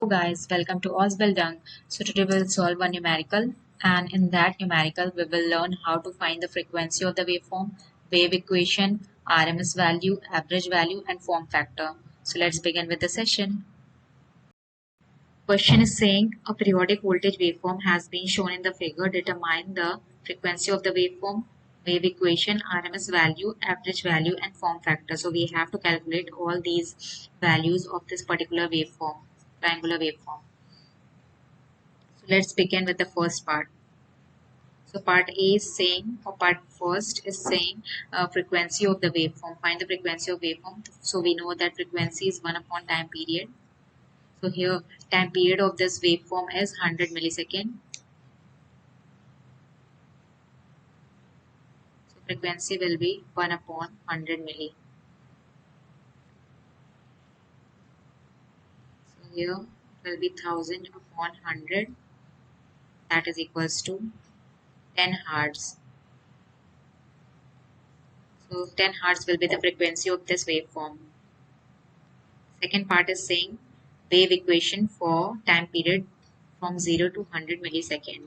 Hello guys, welcome to Ausbildung. So today we'll solve a numerical, and in that numerical we will learn how to find the frequency of the waveform, wave equation, RMS value, average value and form factor. So let's begin with the session. Question is saying a periodic voltage waveform has been shown in the figure. Determine the frequency of the waveform, wave equation, RMS value, average value and form factor. So we have to calculate all these values of this particular waveform, triangular waveform. So let's begin with the first part. So part A is saying, or part first is saying frequency of the waveform. Find the frequency of waveform. So we know that frequency is 1 upon time period. So here time period of this waveform is 100 millisecond. So frequency will be 1 upon 100 milli. So here it will be 1000 upon 100, that is equals to 10 hertz. So 10 hertz will be the frequency of this waveform. Second part is saying wave equation for time period from 0 to 100 millisecond.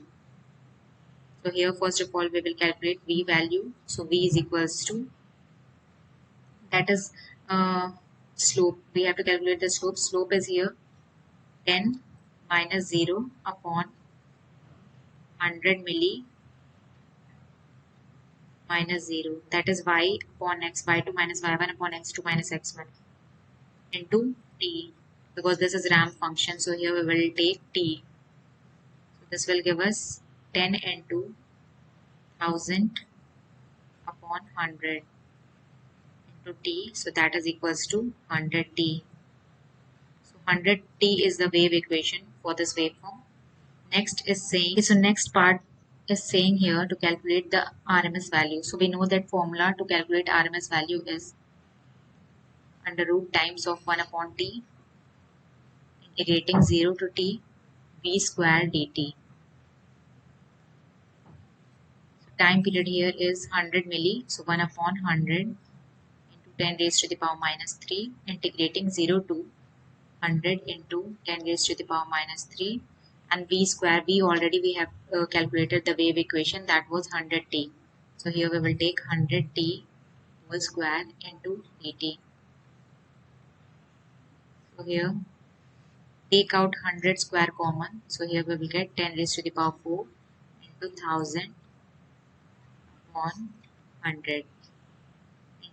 So here first of all we will calculate V value. So V is equals to, that is slope. We have to calculate the slope. Slope is here 10 minus 0 upon 100 milli minus 0. That is y upon x, y2 minus y1 upon x2 minus x1 into t. Because this is ramp function, so here we will take t. So this will give us 10 into 1000 upon 100 into t. So that is equals to 100t. So 100t is the wave equation for this waveform. Next is saying, so next part is saying here to calculate the RMS value. So we know that formula to calculate RMS value is under root times of 1 upon t integrating 0 to t v square dt. So time period here is 100 milli, so 1 upon 100 into 10 raised to the power minus 3 integrating 0 to 100 into 10 raised to the power minus 3, and v square, v already we have calculated the wave equation, that was 100t. So here we will take 100t whole square into dt. So here take out 100 square common. So here we will get 10 raised to the power 4 into 1000 upon 100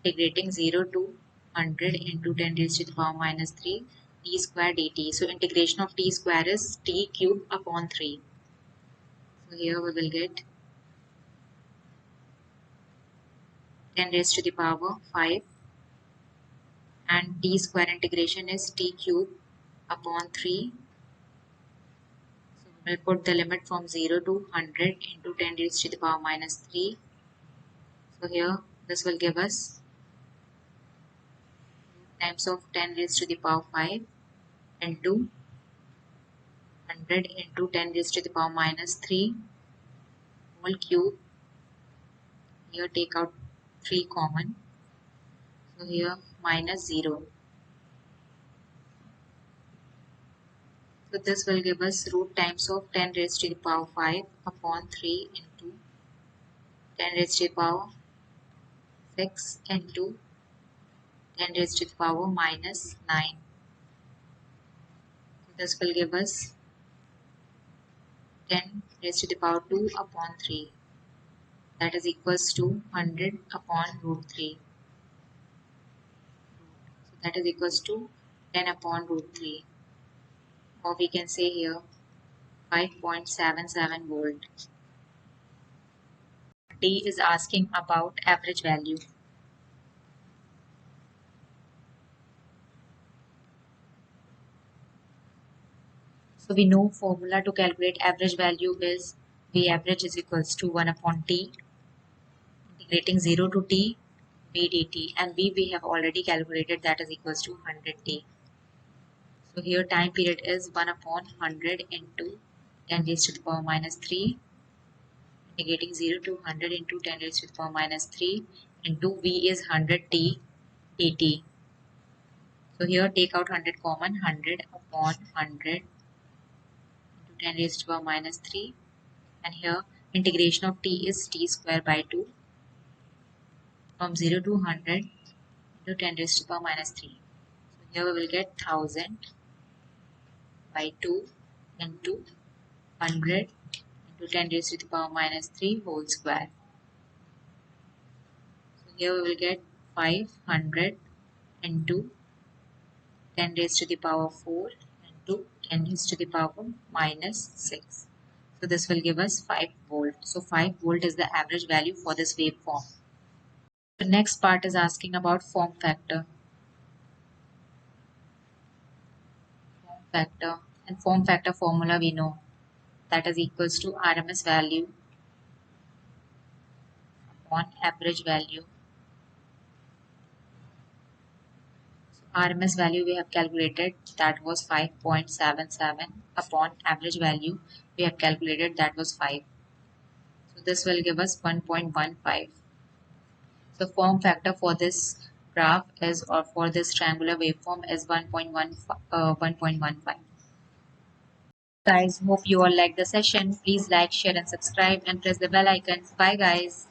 integrating 0 to 100 into 10 raised to the power minus 3 t square dt. So integration of t square is t cube upon 3. So here we will get 10 raised to the power 5, and t square integration is t cube upon 3. So we will put the limit from 0 to 100 into 10 raised to the power minus 3. So here this will give us times of 10 raised to the power 5 into 100 into 10 raised to the power minus 3 whole cube. Here take out 3 common. So here minus 0. So this will give us root times of 10 raised to the power 5 upon 3 into 10 raised to the power 6 into 10 raised to the power minus 9. So this will give us 10 raised to the power 2 upon 3. That is equals to 100 upon root 3. So that is equals to 10 upon root 3. Or we can say here 5.77 volt. D is asking about average value. So we know formula to calculate average value is V average is equals to 1 upon T integrating 0 to T V dt, and V we have already calculated, that is equals to 100T. So here time period is 1 upon 100 into 10 raised to the power minus 3 integrating 0 to 100 into 10 raised to the power minus 3 into V is 100T dt. So here take out 100 common, 100 upon 100 into 10 raised to the power minus 3, and here integration of t is t square by 2 from 0 to 100 into 10 raised to the power minus 3. So here we will get 1000 by 2 into 100 into 10 raised to the power minus 3 whole square. So here we will get 500 into 10 raised to the power 4 into 10 raised to the power minus 6. So this will give us 5 volt. So 5 volt is the average value for this waveform. The next part is asking about form factor. Form factor and form factor formula we know, that is equals to RMS value upon average value. RMS value we have calculated, that was 5.77, upon average value we have calculated, that was 5. So this will give us 1.15. So form factor for this graph is, or for this triangular waveform, is 1.15. Guys, hope you all like the session. Please like, share and subscribe and press the bell icon. Bye guys.